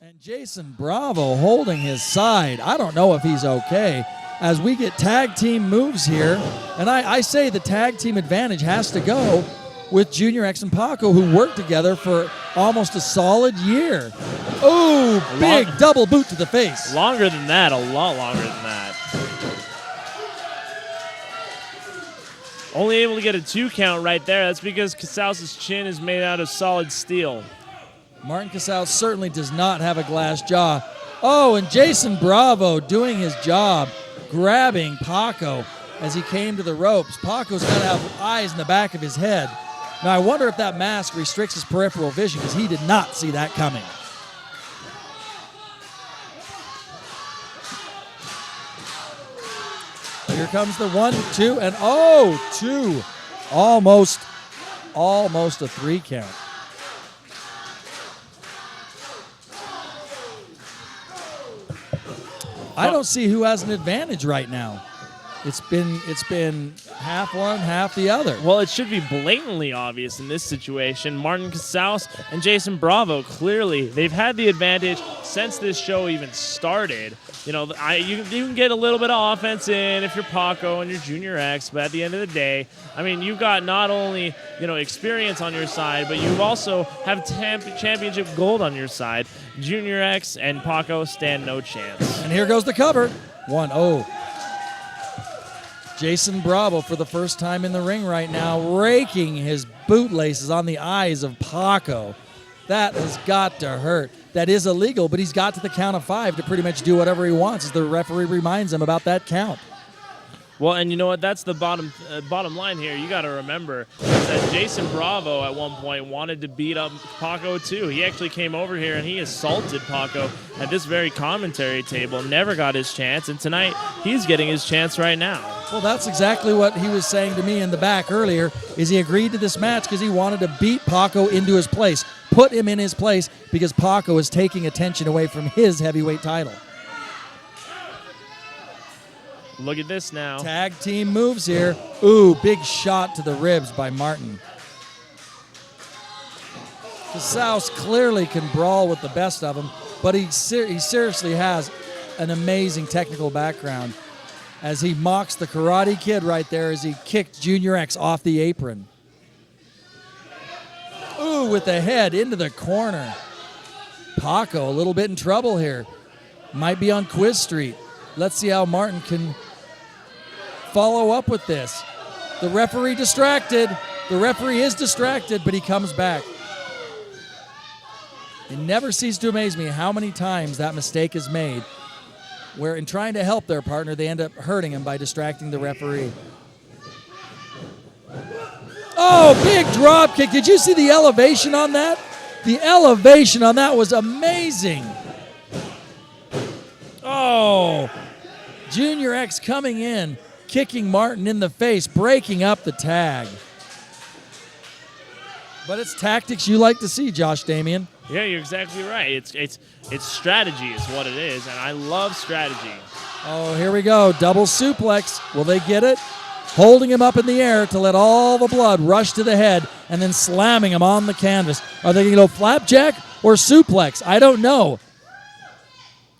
Speaker 1: And Jason Bravo holding his side. I don't know if he's okay as we get tag team moves here. And I say the tag team advantage has to go with Junior X and Paco, who worked together for almost a solid year. Oh, big double boot to the face.
Speaker 2: Longer than that, a lot longer than that. Only able to get a 2 count right there. That's because Casals' chin is made out of solid steel.
Speaker 1: Martin Casals certainly does not have a glass jaw. Oh, and Jason Bravo doing his job, grabbing Paco as he came to the ropes. Paco's got to have eyes in the back of his head. Now, I wonder if that mask restricts his peripheral vision, because he did not see that coming. Here comes the 1, 2, and 2. Almost a 3 count. I don't see who has an advantage right now. It's been half one, half the other.
Speaker 2: Well, it should be blatantly obvious in this situation. Martin Casals and Jason Bravo, clearly, they've had the advantage since this show even started. You know, you can get a little bit of offense in if you're Paco and you're Junior X, but at the end of the day, I mean, you've got not only, experience on your side, but you also have championship gold on your side. Junior X and Paco stand no chance.
Speaker 1: And here goes the cover. 1-0. Jason Bravo, for the first time in the ring right now, raking his bootlaces on the eyes of Paco. That has got to hurt. That is illegal, but he's got to the count of 5 to pretty much do whatever he wants as the referee reminds him about that count.
Speaker 2: Well, and you know what? That's the bottom line here. You got to remember that Jason Bravo at one point wanted to beat up Paco too. He actually came over here and he assaulted Paco at this very commentary table. Never got his chance, and tonight he's getting his chance right now.
Speaker 1: Well, that's exactly what he was saying to me in the back earlier. Is he agreed to this match because he wanted to beat Paco into his place, put him in his place because Paco is taking attention away from his heavyweight title.
Speaker 2: Look at this now.
Speaker 1: Tag team moves here. Ooh, big shot to the ribs by Martin. Casals clearly can brawl with the best of them, but he seriously has an amazing technical background as he mocks the Karate Kid right there as he kicked Junior X off the apron. Ooh, with the head into the corner. Paco a little bit in trouble here. Might be on Quiz Street. Let's see how Martin can follow up with this. The referee distracted. The referee is distracted, but he comes back. It never ceases to amaze me how many times that mistake is made where in trying to help their partner, they end up hurting him by distracting the referee. Oh, big drop kick. Did you see the elevation on that? The elevation on that was amazing. Oh, Junior X coming in, kicking Martin in the face, breaking up the tag. But it's tactics you like to see, Josh Damian.
Speaker 2: Yeah, you're exactly right. It's strategy is what it is, and I love strategy.
Speaker 1: Oh, here we go. Double suplex. Will they get it? Holding him up in the air to let all the blood rush to the head and then slamming him on the canvas. Are they going to go flapjack or suplex? I don't know.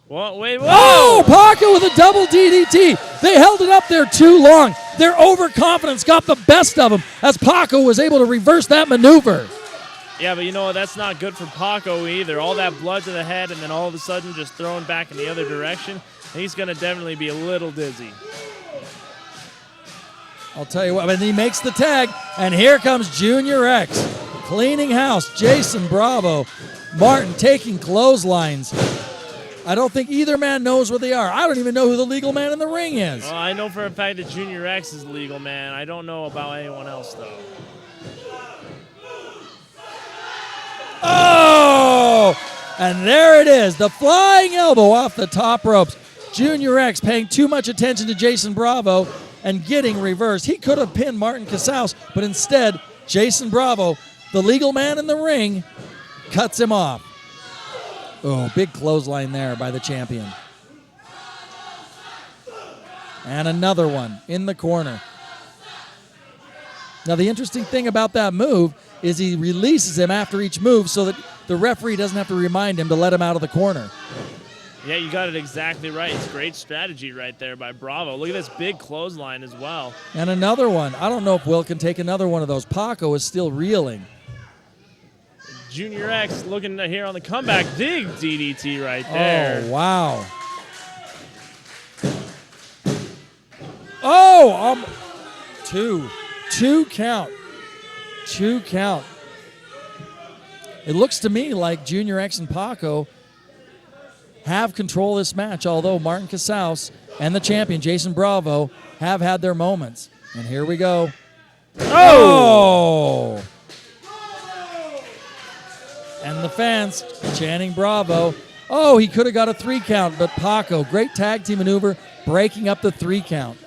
Speaker 2: Whoa, wait, whoa!
Speaker 1: Oh, Paco with a double DDT. They held it up there too long. Their overconfidence got the best of them as Paco was able to reverse that maneuver.
Speaker 2: Yeah, but you know what? That's not good for Paco either. All that blood to the head and then all of a sudden just thrown back in the other direction. He's going to definitely be a little dizzy.
Speaker 1: I'll tell you what, and he makes the tag, and here comes Junior X. Cleaning house, Jason Bravo. Martin taking clotheslines. I don't think either man knows where they are. I don't even know who the legal man in the ring is.
Speaker 2: Well, I know for a fact that Junior X is the legal man. I don't know about anyone else, though.
Speaker 1: Oh! And there it is, the flying elbow off the top ropes. Junior X paying too much attention to Jason Bravo and getting reversed. He could have pinned Martin Casals, but instead, Jason Bravo, the legal man in the ring, cuts him off. Oh, big clothesline there by the champion. And another one in the corner. Now, the interesting thing about that move is he releases him after each move so that the referee doesn't have to remind him to let him out of the corner.
Speaker 2: Yeah, you got it exactly right. It's great strategy right there by Bravo. Look at this big clothesline as well.
Speaker 1: And another one. I don't know if Will can take another one of those. Paco is still reeling.
Speaker 2: Junior X looking here on the comeback. Big DDT right there.
Speaker 1: Oh, wow. Oh, two count. Two count. It looks to me like Junior X and Paco have control of this match, although Martin Casals and the champion, Jason Bravo, have had their moments. And here we go. Oh! And the fans chanting Bravo. Oh, he could have got a 3 count, but Paco, great tag team maneuver, breaking up the 3 count.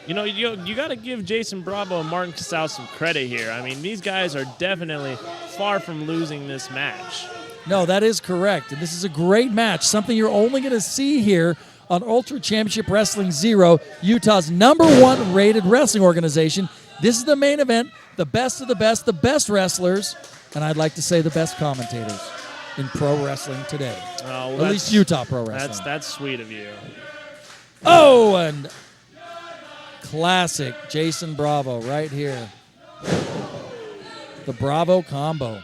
Speaker 2: You know, you got to give Jason Bravo and Martin Casals some credit here. I mean, these guys are definitely far from losing this match.
Speaker 1: No, that is correct. And this is a great match, something you're only going to see here on Ultra Championship Wrestling Zero, Utah's #1 rated wrestling organization. This is the main event, the best of the best wrestlers, and I'd like to say the best commentators in pro wrestling today.
Speaker 2: Oh,
Speaker 1: at least Utah pro wrestling.
Speaker 2: That's sweet of you.
Speaker 1: Oh, and classic Jason Bravo right here. The Bravo combo.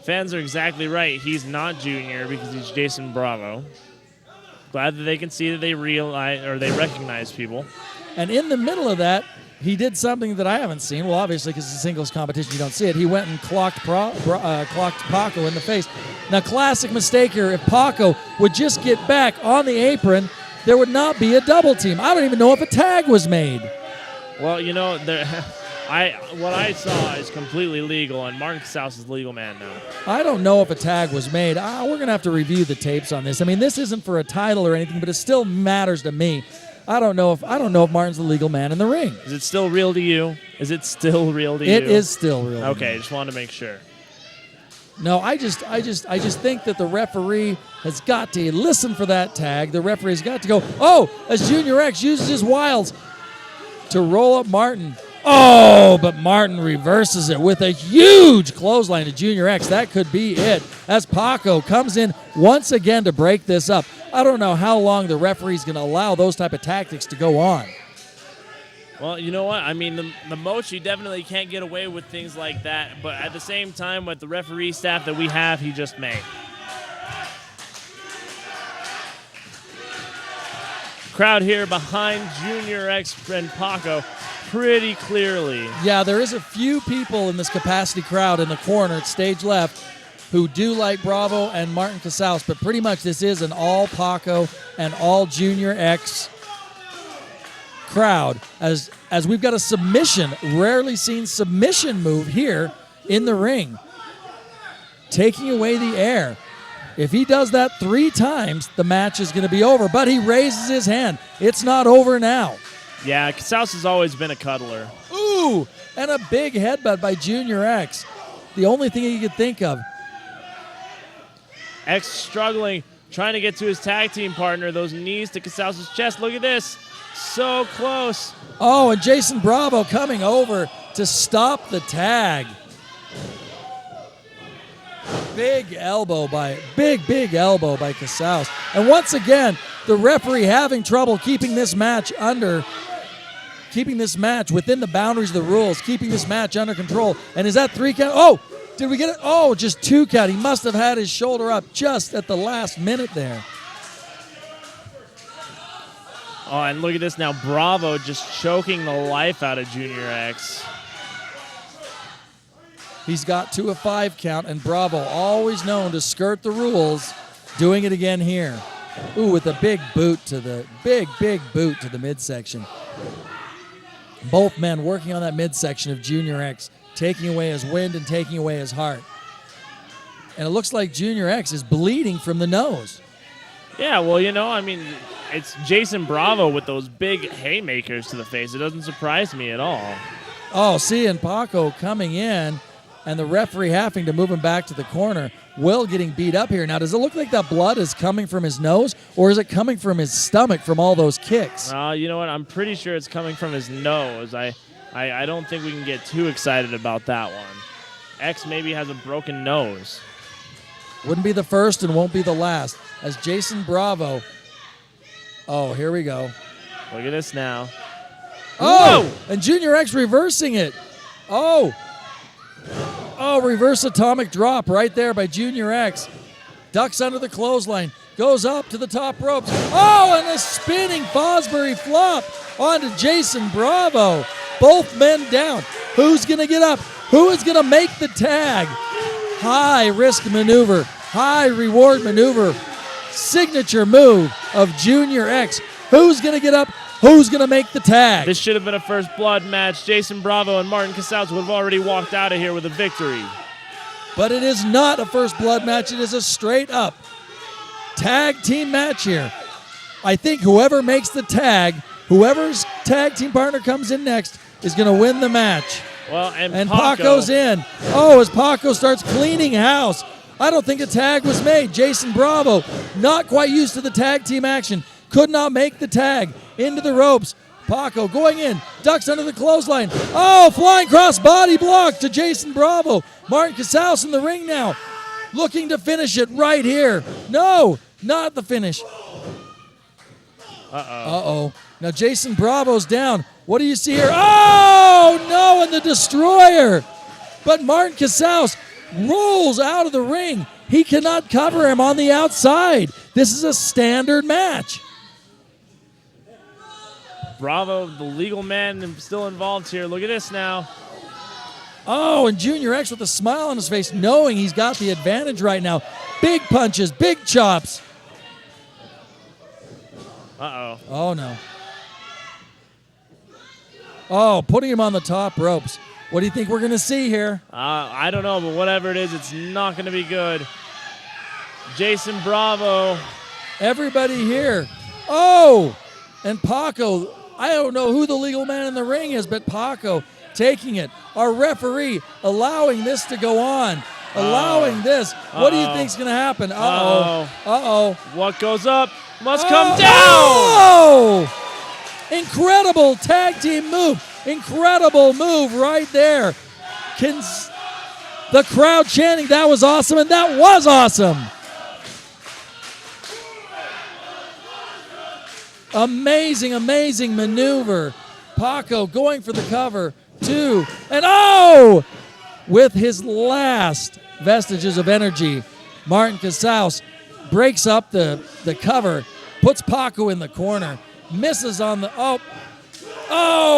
Speaker 2: Fans are exactly right. He's not Junior because he's Jason Bravo. Glad that they can see that they realize or they recognize people.
Speaker 1: And in the middle of that, he did something that I haven't seen. Well, obviously, because it's a singles competition, you don't see it. He went and clocked Paco in the face. Now, classic mistake here. If Paco would just get back on the apron, there would not be a double team. I don't even know if a tag was made.
Speaker 2: Well, you know, what I saw is completely legal, and Martin Casals is legal man now.
Speaker 1: I don't know if a tag was made. We're going to have to review the tapes on this. I mean, this isn't for a title or anything, but it still matters to me. I don't know if Martin's the legal man in the ring.
Speaker 2: Is it still real to you? Is it still real to you?
Speaker 1: It is still real.
Speaker 2: Okay, just wanted to make sure.
Speaker 1: No, I just think that the referee has got to listen for that tag. The referee's got to go, oh, as Junior X uses his wiles to roll up Martin. Oh, but Martin reverses it with a huge clothesline to Junior X. That could be it. As Paco comes in once again to break this up. I don't know how long the referee's going to allow those type of tactics to go on.
Speaker 2: Well, you know what? I mean, the Mochi definitely can't get away with things like that, but at the same time, with the referee staff that we have, he just may. Crowd here behind Junior X and Paco pretty clearly.
Speaker 1: Yeah, there is a few people in this capacity crowd in the corner at stage left who do like Bravo and Martin Casals, but pretty much this is an all Paco and all Junior X crowd as we've got a submission, rarely seen submission move here in the ring. Taking away the air. If he does that 3 times, the match is going to be over, but he raises his hand. It's not over now.
Speaker 2: Yeah, Casals has always been a cuddler.
Speaker 1: Ooh, and a big headbutt by Junior X. The only thing he could think of.
Speaker 2: X struggling, trying to get to his tag team partner. Those knees to Casals' chest. Look at this. So close.
Speaker 1: Oh, and Jason Bravo coming over to stop the tag. Big elbow by Casals. And once again, the referee having trouble keeping this match within the boundaries of the rules, keeping this match under control. And is that 3 count? Oh, did we get it? Oh, just 2 count. He must have had his shoulder up just at the last minute there.
Speaker 2: Oh, and look at this now. Bravo just choking the life out of Junior X.
Speaker 1: He's got to a 5 count, and Bravo, always known to skirt the rules, doing it again here. Ooh, with a big boot to the midsection. Both men working on that midsection of Junior X, taking away his wind and taking away his heart. And it looks like Junior X is bleeding from the nose.
Speaker 2: Yeah, well, you know, I mean, it's Jason Bravo with those big haymakers to the face. It doesn't surprise me at all.
Speaker 1: Oh, seeing Paco coming in and the referee having to move him back to the corner. Will getting beat up here. Now, does it look like that blood is coming from his nose, or is it coming from his stomach from all those kicks?
Speaker 2: You know what? I'm pretty sure it's coming from his nose. I don't think we can get too excited about that one. X maybe has a broken nose.
Speaker 1: Wouldn't be the first and won't be the last. As Jason Bravo. Oh, here we go.
Speaker 2: Look at this now.
Speaker 1: Oh! Whoa! And Junior X reversing it. Oh, reverse atomic drop right there by Junior X. Ducks under the clothesline. Goes up to the top ropes. Oh, and a spinning Fosbury flop onto Jason Bravo. Both men down. Who's going to get up? Who is going to make the tag? High risk maneuver. High reward maneuver. Signature move of Junior X. Who's going to get up? Who's going to make the tag?
Speaker 2: This should have been a first blood match. Jason Bravo and Martin Casals would have already walked out of here with a victory.
Speaker 1: But it is not a first blood match. It is a straight up tag team match here. I think whoever makes the tag, whoever's tag team partner comes in next, is going to win the match.
Speaker 2: Well, and
Speaker 1: Paco's in. Oh, as Paco starts cleaning house. I don't think a tag was made. Jason Bravo, not quite used to the tag team action, could not make the tag. Into the ropes. Paco going in, ducks under the clothesline. Oh, flying cross body block to Jason Bravo. Martin Casals in the ring now, looking to finish it right here. No, not the finish. Uh-oh. Now Jason Bravo's down. What do you see here? Oh, no, and the Destroyer. But Martin Casals rolls out of the ring. He cannot cover him on the outside. This is a standard match.
Speaker 2: Bravo, the legal man, still involved here. Look at this now.
Speaker 1: Oh, and Junior X with a smile on his face, knowing he's got the advantage right now. Big punches, big chops.
Speaker 2: Uh-oh.
Speaker 1: Oh, no. Oh, putting him on the top ropes. What do you think we're going to see here?
Speaker 2: I don't know, but whatever it is, it's not going to be good. Jason Bravo.
Speaker 1: Everybody here. Oh, and Paco. I don't know who the legal man in the ring is, but Paco taking it. Our referee allowing this to go on. Allowing this. What do you think's going to happen? Uh-oh.
Speaker 2: What goes up must come down.
Speaker 1: Oh! Incredible tag team move. Incredible move right there. The crowd chanting, that was awesome, and that was awesome. Amazing, amazing maneuver. Paco going for the cover. 2, and oh! With his last vestiges of energy, Martin Casals breaks up the cover, puts Paco in the corner, misses on the, oh,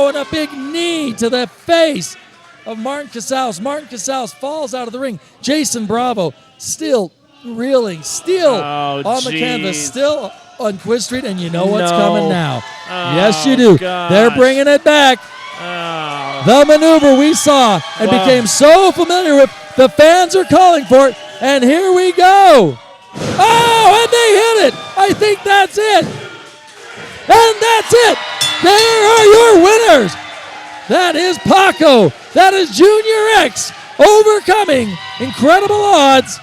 Speaker 1: and a big knee to the face of Martin Casals. Martin Casals falls out of the ring. Jason Bravo still reeling, still on the canvas, still on Quiz Street, and you know what's coming now. Yes, you do.
Speaker 2: Gosh.
Speaker 1: They're bringing it back. The maneuver we saw and became so familiar with, the fans are calling for it, and here we go. Oh, and they hit it. I think that's it. And that's it. There are your winners. That is Paco. That is Junior X overcoming incredible odds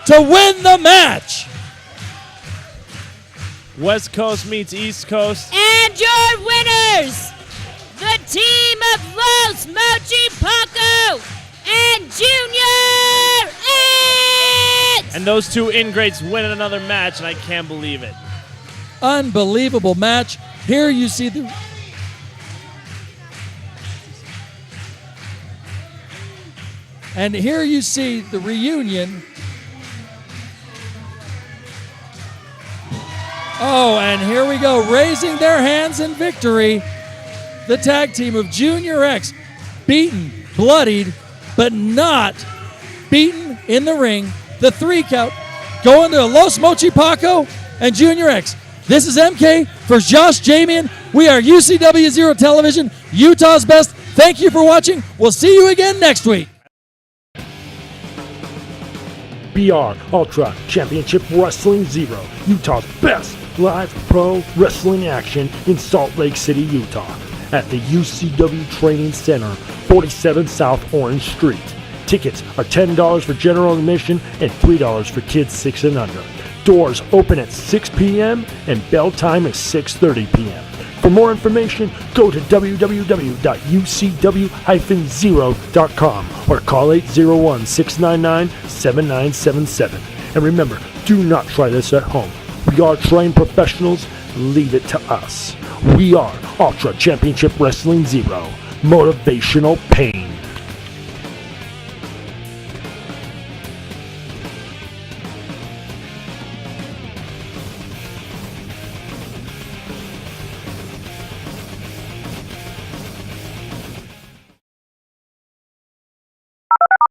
Speaker 1: to win the match.
Speaker 2: West Coast meets East Coast.
Speaker 3: And your winners, the team of Los Mochi Paco and Junior X.
Speaker 2: And those two ingrates win another match, and I can't believe it.
Speaker 1: Unbelievable match. Here you see the... And here you see the reunion. Oh, and here we go, raising their hands in victory. The tag team of Junior X, beaten, bloodied, but not beaten in the ring. The 3 count going to Los Mochi Paco and Junior X. This is MK for Josh Jamian. We are UCW-Zero Television, Utah's best. Thank you for watching. We'll see you again next week.
Speaker 4: BR Ultra Championship Wrestling Zero, Utah's best live pro wrestling action in Salt Lake City, Utah, at the UCW Training Center, 47 South Orange Street. Tickets are $10 for general admission and $3 for kids 6 and under. Doors open at 6 p.m. and bell time is 6:30 p.m. For more information, go to www.ucw-zero.com or call 801-699-7977. And remember, do not try this at home. We are trained professionals. Leave it to us. We are Ultra Championship Wrestling Zero. Motivational pain.